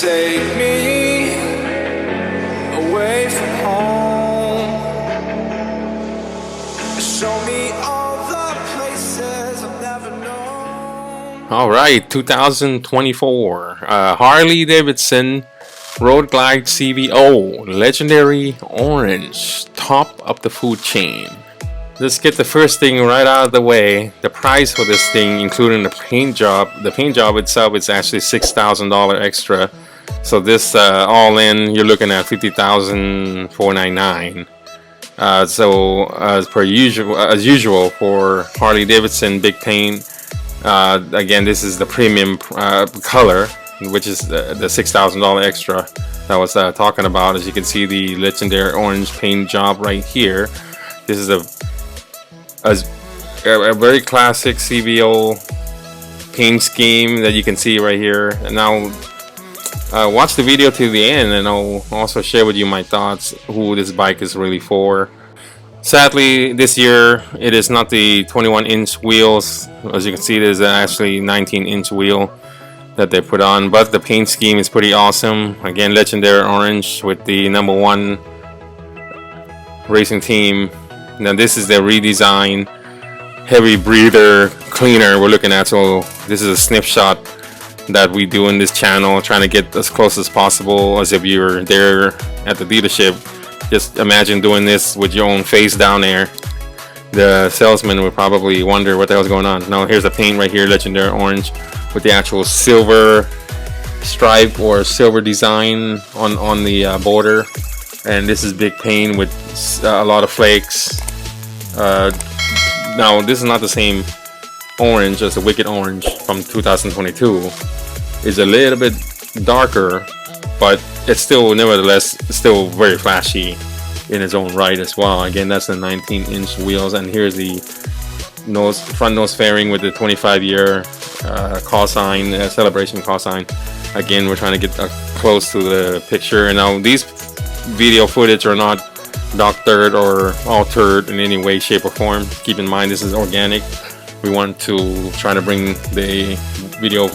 take me away from home. Show me all the places I've never known. All right, 2024 Harley Davidson Road Glide CVO Legendary Orange, top of the food chain. Let's get the first thing right out of the way. The price for this thing, including the paint job. The paint job itself is actually $6,000 extra. So this all in, you're looking at $50,499. So as usual for Harley Davidson big paint. Again, this is the premium color, which is the $6,000 extra that I was talking about. As you can see, the legendary orange paint job right here. This is a very classic CVO paint scheme that you can see right here. And now watch the video to the end, and I'll also share with you my thoughts who this bike is really for. Sadly, this year it is not the 21-inch wheels. As you can see, there's actually 19-inch wheel that they put on, but the paint scheme is pretty awesome. Again, legendary orange with the #1 racing team. Now this is the redesign heavy breather cleaner we're looking at. So this is a snapshot that we do in this channel, trying to get as close as possible as if you're there at the dealership. Just imagine doing this with your own face down there. The salesman would probably wonder what the hell's going on. Now here's the paint right here, legendary orange, with the actual silver stripe or silver design on the border. And this is big paint with a lot of flakes. Now this is not the same orange as the Wicked Orange from 2022. It's a little bit darker, but it's still nevertheless still very flashy in its own right as well. Again, that's the 19-inch wheels, and here's the front nose fairing with the 25-year call sign, celebration call sign. Again, we're trying to get close to the picture. And now these video footage are not doctored or altered in any way, shape, or form. Keep in mind, this is organic. We want to try to bring the video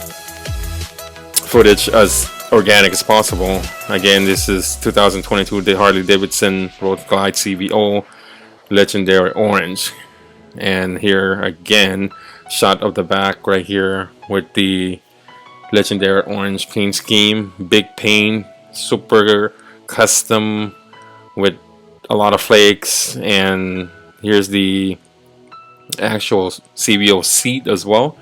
footage as organic as possible. Again, this is 2022 the Harley Davidson Road Glide CVO Legendary Orange. And here again, shot of the back right here with the legendary orange paint scheme. Big paint, super custom with a lot of flakes. And here's the actual CVO seat as well,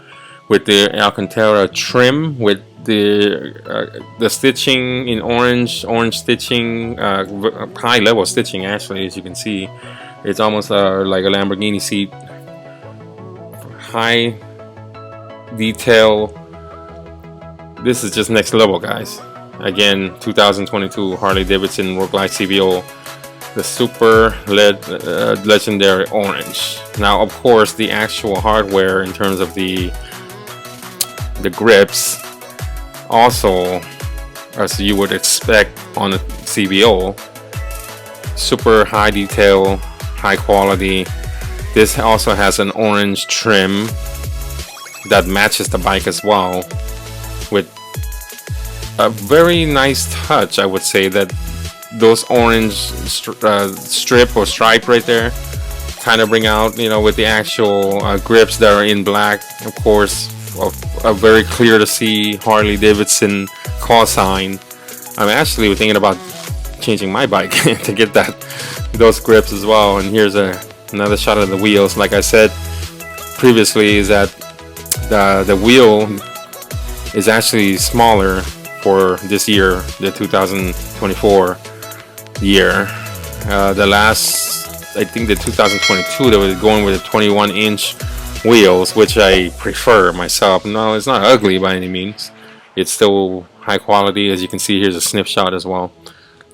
with the Alcantara trim, with the stitching in orange stitching, high level stitching actually. As you can see, it's almost like a Lamborghini seat. High detail. This is just next level, guys. Again, 2022 Harley Davidson Road Glide CVO, the super legendary orange. Now, of course, the actual hardware in terms of the grips, also, as you would expect on a CVO, super high detail, high quality. This also has an orange trim that matches the bike as well, with a very nice touch, I would say, that those orange strip or stripe right there kind of bring out, you know, with the actual grips that are in black. Of course, a very clear to see Harley Davidson call sign. I'm actually thinking about changing my bike to get those grips as well. And here's another shot of the wheels. Like I said previously, is that the wheel is actually smaller for this year, the 2024 year. The last, I think the 2022, they were going with the 21-inch wheels, which I prefer myself. No, it's not ugly by any means. It's still high quality. As you can see, here's a snapshot as well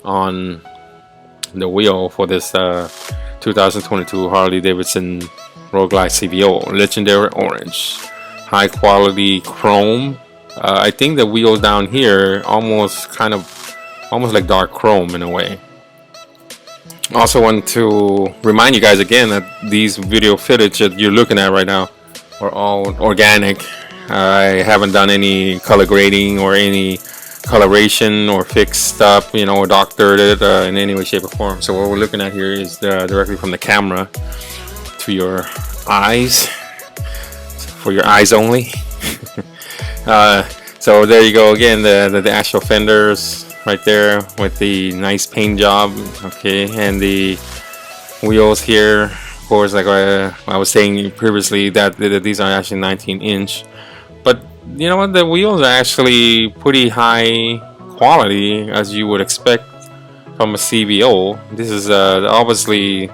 on the wheel for this 2022 Harley Davidson Road Glide CVO Legendary Orange. High quality chrome. I think the wheels down here almost like dark chrome in a way. Also want to remind you guys again that these video footage that you're looking at right now are all organic. I haven't done any color grading or any coloration or fixed up, you know, or doctored it in any way, shape, or form. So what we're looking at here is directly from the camera to your eyes, for your eyes only. So there you go again, the actual fenders right there with the nice paint job. Okay, and the wheels here, of course, like I was saying previously, that these are actually 19-inch, but you know what, the wheels are actually pretty high quality, as you would expect from a CVO. This is obviously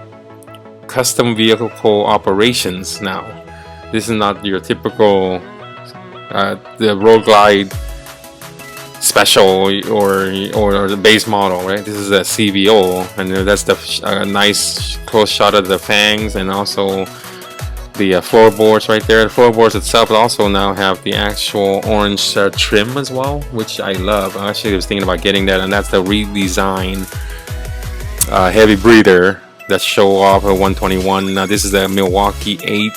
custom vehicle operations now. This is not your typical the Road Glide special or the base model, right? This is a CVO, and that's the nice close shot of the fangs, and also the floorboards right there. The floorboards itself also now have the actual orange trim as well, which I love. I actually was thinking about getting that, and that's the redesigned heavy breather that show off a 121. Now this is the Milwaukee 8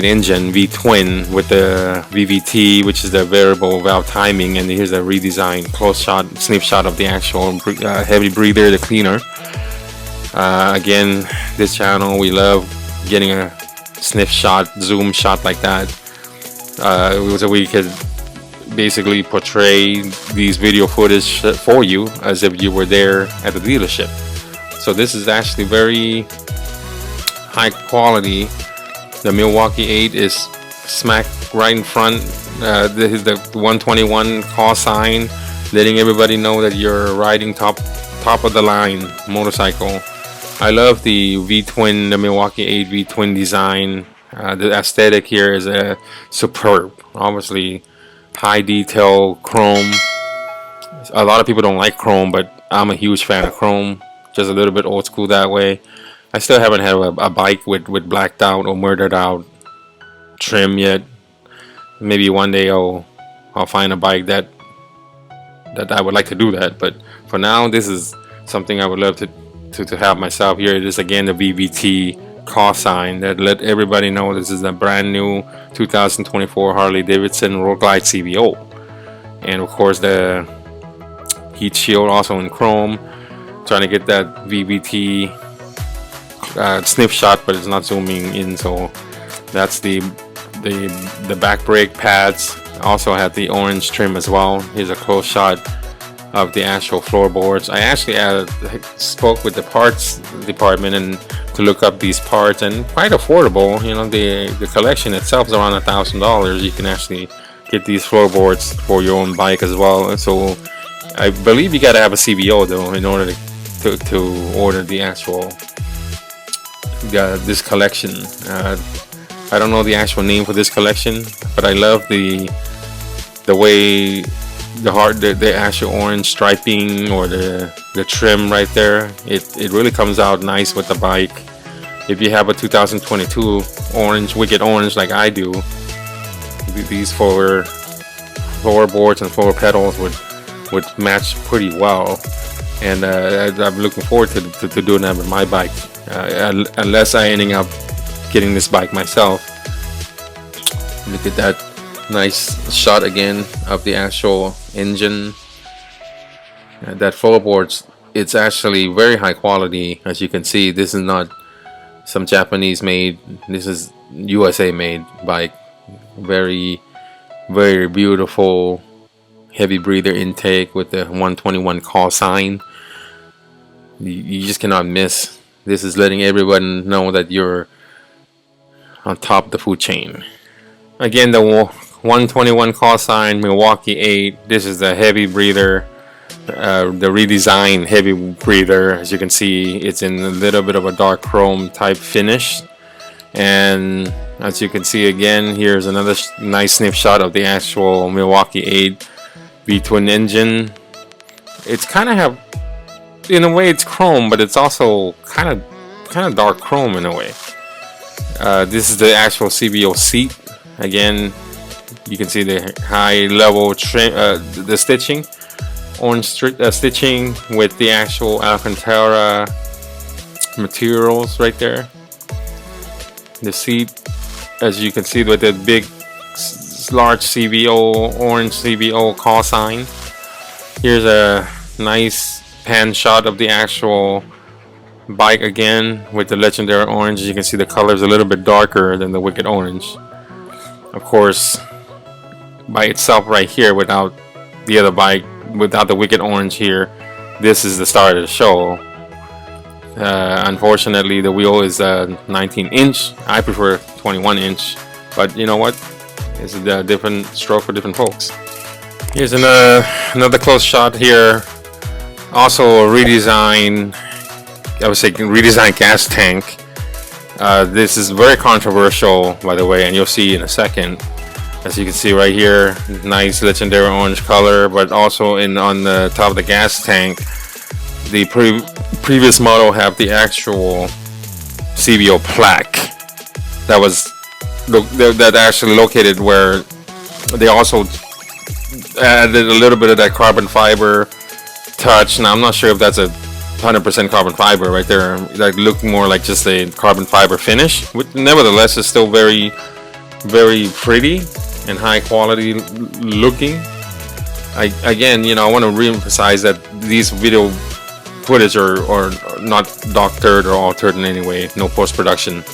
engine V-twin with the VVT, which is the variable valve timing, and here's a redesigned close shot, snip shot of the actual heavy breather, the cleaner. Again, this channel, we love getting a sniff shot, zoom shot like that, so we could basically portray these video footage for you as if you were there at the dealership. So this is actually very high quality. The Milwaukee 8 is smack right in front. This is the 121 call sign, letting everybody know that you're riding top of the line motorcycle. I love the V-twin, the Milwaukee 8 V-twin design. The aesthetic here is superb. Obviously, high detail chrome. A lot of people don't like chrome, but I'm a huge fan of chrome. Just a little bit old school that way. I still haven't had a bike with blacked out or murdered out trim yet. Maybe one day I'll find a bike that I would like to do that. But for now, this is something I would love to have myself. Here it is again, the VVT call sign that let everybody know this is a brand new 2024 Harley Davidson Road Glide CVO. And of course the heat shield also in chrome. Trying to get that VVT snip shot, but it's not zooming in. So that's the back brake pads. Also have the orange trim as well. Here's a close shot of the actual floorboards. I actually spoke with the parts department and to look up these parts, and quite affordable. You know, the collection itself is around $1,000. You can actually get these floorboards for your own bike as well. So I believe you got to have a CVO though in order to order the actual this collection. I don't know the actual name for this collection, but I love the way the actual orange striping or the trim right there. It really comes out nice with the bike. If you have a 2022 orange, wicked orange like I do, these floorboards and floor pedals would match pretty well. And I'm looking forward to doing that with my bike, unless I ending up getting this bike myself. Look at that nice shot again of the actual engine. That floorboards, it's actually very high quality. As you can see, this is not some Japanese made, this is USA made bike. Very, very beautiful heavy breather intake with the 121 call sign. You just cannot miss. This is letting everyone know that you're on top of the food chain. Again, the 121 call sign, Milwaukee 8. This is the heavy breather, the redesigned heavy breather. As you can see, it's in a little bit of a dark chrome type finish. And as you can see again, here's another nice snip shot of the actual Milwaukee 8 V-twin engine. It's kind of have, in a way, it's chrome, but it's also kind of dark chrome in a way. This is the actual CVO seat. Again, you can see the high level trim, the stitching, orange stitching with the actual Alcantara materials right there. The seat, as you can see, with the big large CVO, orange CVO call sign. Here's a nice pan shot of the actual bike again with the legendary orange. As you can see, the color is a little bit darker than the Wicked Orange. Of course, by itself right here, without the other bike, without the Wicked Orange here, this is the start of the show. Unfortunately, the wheel is 19 inch. I prefer 21 inch, but you know what? It's a different stroke for different folks. Here's another close shot here. Also a redesign, I would say redesigned gas tank. This is very controversial, by the way, and you'll see in a second. As you can see right here, nice legendary orange color, but also on the top of the gas tank, the previous model have the actual CVO plaque that actually located where they also added a little bit of that carbon fiber touch. Now I'm not sure if that's a 100% carbon fiber right there. That looked more like just a carbon fiber finish, which nevertheless is still very, very pretty and high quality looking. Again, you know, I want to re-emphasize that these video footage are not doctored or altered in any way. No post-production.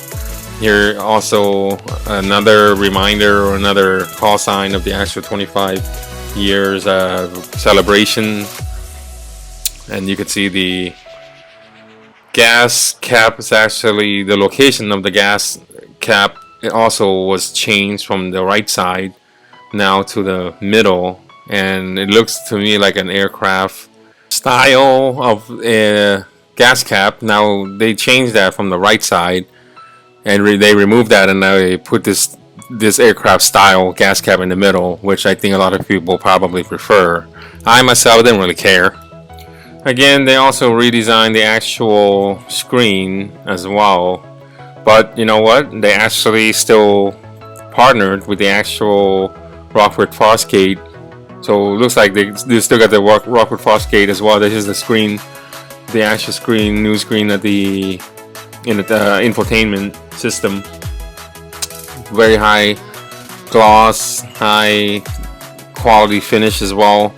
Here also another reminder or another call sign of the actual 25 years celebration. And you can see the gas cap is actually, the location of the gas cap, it also was changed from the right side now to the middle, and it looks to me like an aircraft style of a gas cap. Now they changed that from the right side, and they removed that, and now they put this aircraft style gas cap in the middle, which I think a lot of people probably prefer. I myself didn't really care. Again, they also redesigned the actual screen as well, but you know what, they actually still partnered with the actual Rockford Fosgate, so it looks like they still got the Rockford Fosgate as well. This is the screen, the actual screen, new screen at the infotainment system. Very high gloss, high quality finish as well.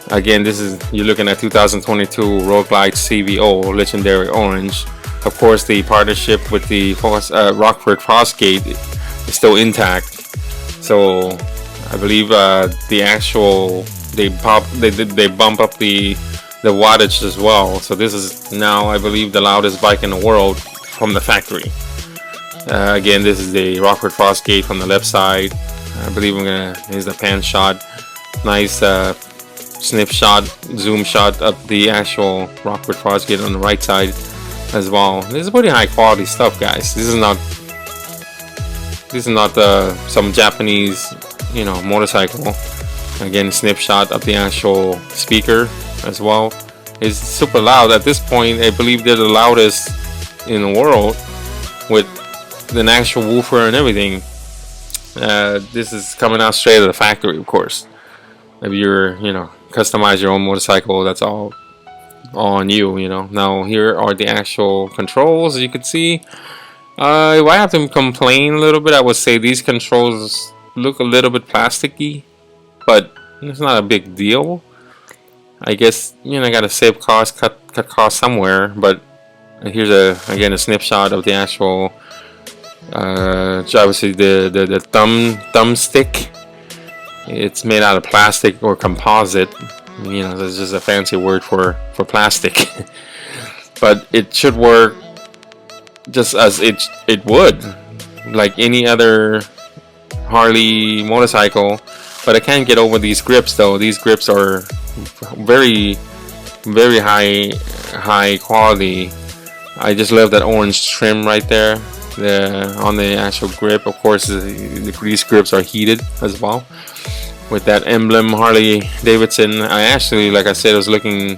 Again, this is, you're looking at 2022 Road Glide CVO Legendary Orange. Of course, the partnership with the Rockford Fosgate is still intact. So I believe the actual they bump up the wattage as well. So this is now, I believe, the loudest bike in the world from the factory. Again, this is the Rockford Fosgate from the left side. I believe here's the pan shot. Nice snip shot, zoom shot of the actual Rockford Fosgate on the right side as well. This is pretty high quality stuff, guys. This is not some Japanese, you know, motorcycle. Again, snip shot of the actual speaker as well. It's super loud. At this point, I believe they're the loudest in the world with an actual woofer and everything. This is coming out straight out of the factory, of course. If you're, you know, customize your own motorcycle, that's all on you, you know. Now here are the actual controls. As you can see, if I have to complain a little bit, I would say these controls look a little bit plasticky, but it's not a big deal. I guess, you know, I gotta save costs, cut costs somewhere. But here's again a snapshot of the actual obviously the thumb stick. It's made out of plastic or composite. You know, that's just a fancy word for plastic. But it should work just as it would, like any other Harley motorcycle. But I can't get over these grips though. These grips are very, very high quality. I just love that orange trim right there. On the actual grip, of course, these grips are heated as well with that emblem Harley Davidson. I actually, like I said, I was looking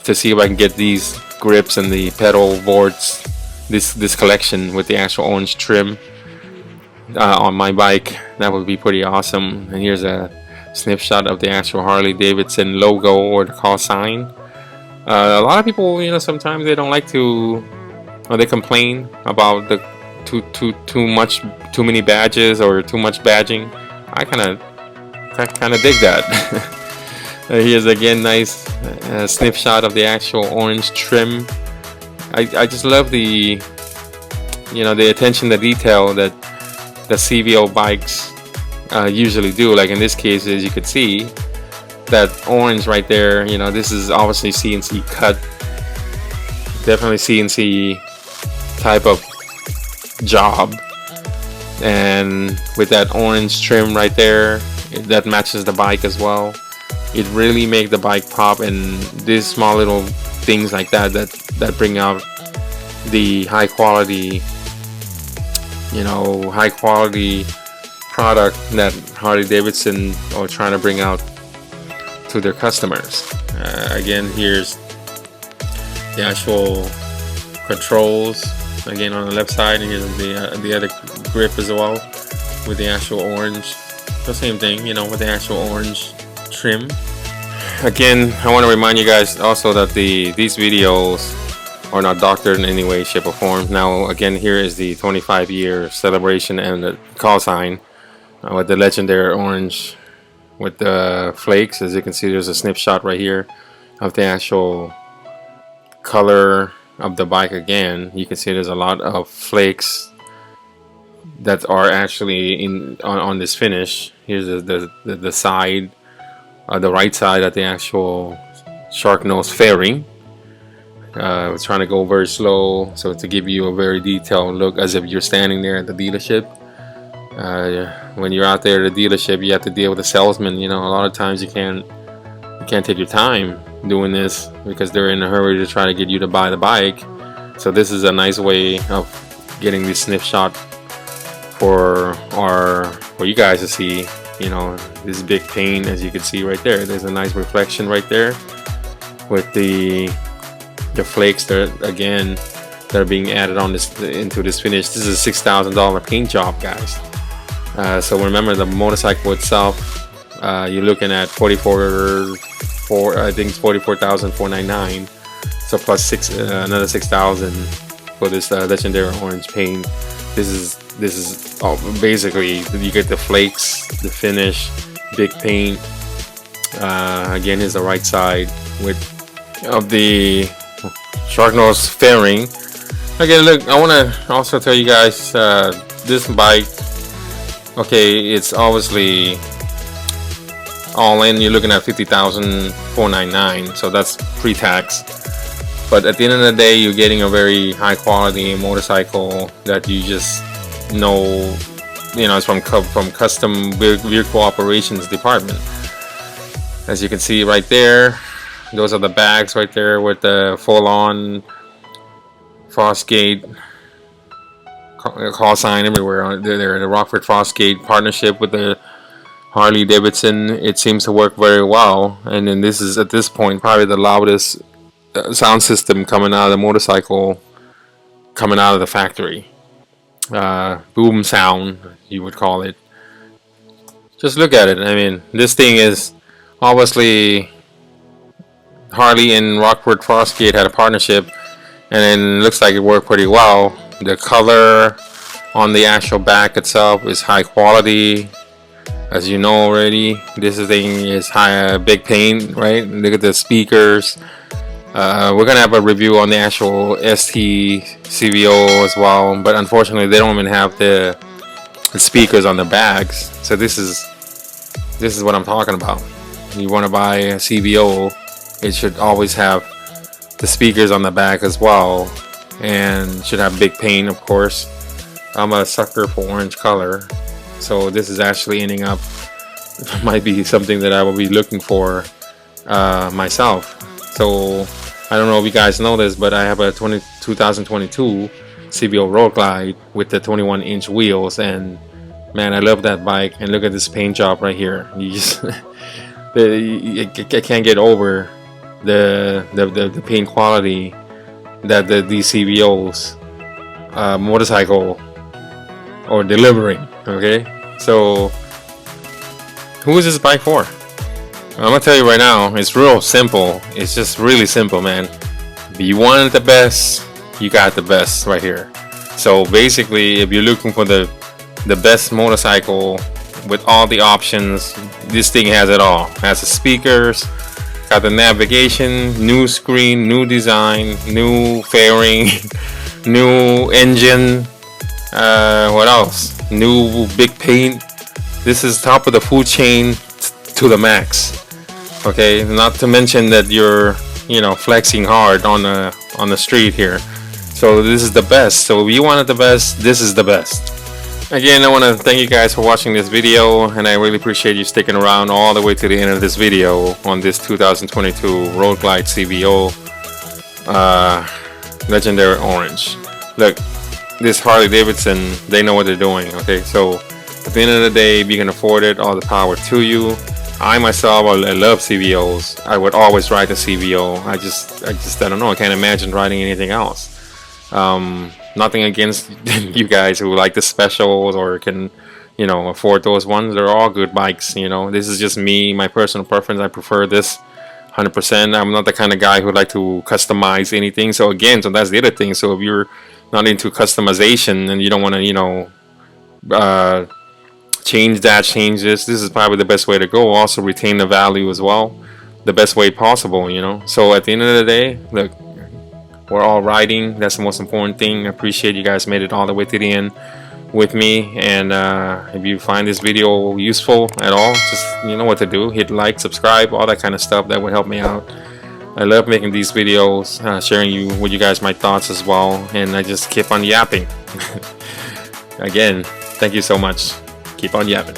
to see if I can get these grips and the pedal boards, this collection with the actual orange trim on my bike. That would be pretty awesome. And here's a snapshot of the actual Harley Davidson logo or the call sign. A lot of people, you know, sometimes they don't like to, or they complain about the too many badges or too much badging. I kind of dig that. Here's again nice snip shot of the actual orange trim. I just love the the attention to detail that the CVO bikes usually do. Like in this case, as you could see, that orange right there, this is obviously CNC cut, definitely CNC type of job, and with that orange trim right there, that matches the bike as well. It really makes the bike pop, and these small little things like that bring out the high quality product that Harley Davidson are trying to bring out to their customers. Again, here's the actual controls again on the left side, and here's the other grip as well with the actual orange. The same thing, with the actual orange trim. Again, I want to remind you guys also that these videos are not doctored in any way, shape, or form. Now, again, here is the 25-year celebration and the call sign with the legendary orange with the flakes. As you can see, there's a snip shot right here of the actual color of the bike. Again, you can see there's a lot of flakes that are actually on this finish. Here's the side, the right side of the actual shark nose fairing. We're trying to go very slow so to give you a very detailed look as if you're standing there at the dealership. When you're out there at the dealership, you have to deal with the salesman. A lot of times you can't take your time doing this because they're in a hurry to try to get you to buy the bike. So this is a nice way of getting this snip shot for you guys to see. This big paint, as you can see right there. There's a nice reflection right there with the flakes that are being added on into this finish. This is a $6,000 paint job, guys. So remember, the motorcycle itself, you're looking at I think it's $44,499. So plus another $6,000 for this legendary orange paint. This is basically you get the flakes, the finish, big paint. Again, here's the right side of the shark nose fairing. Again, look, I want to also tell you guys this bike. Okay, it's obviously all in. You're looking at $50,499, so that's pre-tax. But at the end of the day, you're getting a very high quality motorcycle that you just know, it's from custom vehicle operations department. As you can see right there, those are the bags right there with the full-on Frostgate call sign everywhere. They're the Rockford Frostgate partnership with the Harley Davidson. It seems to work very well, and then this is at this point probably the loudest sound system coming out of the motorcycle, coming out of the factory. Boom sound, you would call it. Just look at it. I mean, this thing is obviously Harley and Rockford Frostgate had a partnership, and then it looks like it worked pretty well. The color on the actual back itself is high quality, as you know already. This thing is big paint, right? Look at the speakers. We're gonna have a review on the actual ST CVO as well, but unfortunately they don't even have the speakers on the bags. So this is what I'm talking about. You want to buy a CVO, it should always have the speakers on the back as well, and should have big paint, of course. I'm a sucker for orange color, so this is actually ending up might be something that I will be looking for myself. So I don't know if you guys know this, but I have a 2022 CVO Road Glide with the 21-inch wheels, and man, I love that bike. And look at this paint job right here. You just I can't get over the paint quality that these CVOs motorcycle are delivering. Okay, so who is this bike for? I'm gonna tell you right now, it's real simple. It's just really simple, man. If you wanted the best, you got the best right here. So basically, if you're looking for the best motorcycle with all the options. This thing has it all. Has the speakers, got the navigation, new screen, new design, new fairing, new engine. What else? New big paint. This is top of the food chain to the max. Okay, not to mention that you're, you know, flexing hard on the street here. So this is the best. So if you wanted the best, this is the best. Again, I want to thank you guys for watching this video, and I really appreciate you sticking around all the way to the end of this video on this 2022 Road Glide CVO Legendary Orange. Look, this Harley Davidson, they know what they're doing. Okay, so at the end of the day, if you can afford it, all the power to you. I myself, I love CVOs. I would always ride the CVO. I don't know. I can't imagine riding anything else. Nothing against you guys who like the specials or can, you know, afford those ones. They're all good bikes. You know, this is just me, my personal preference. I prefer this 100%. I'm not the kind of guy who like to customize anything. So again, so that's the other thing. So if you're not into customization and you don't want to, you know, change this is probably the best way to go. Also retain the value as well, the best way possible, you know. So at the end of the day, look, we're all riding. That's the most important thing. I appreciate you guys made it all the way to the end with me. And if you find this video useful at all, just, you know what to do. Hit like, subscribe, all that kind of stuff. That would help me out. I love making these videos, sharing with you guys my thoughts as well, and I just keep on yapping. Again, thank you so much. Keep on yapping.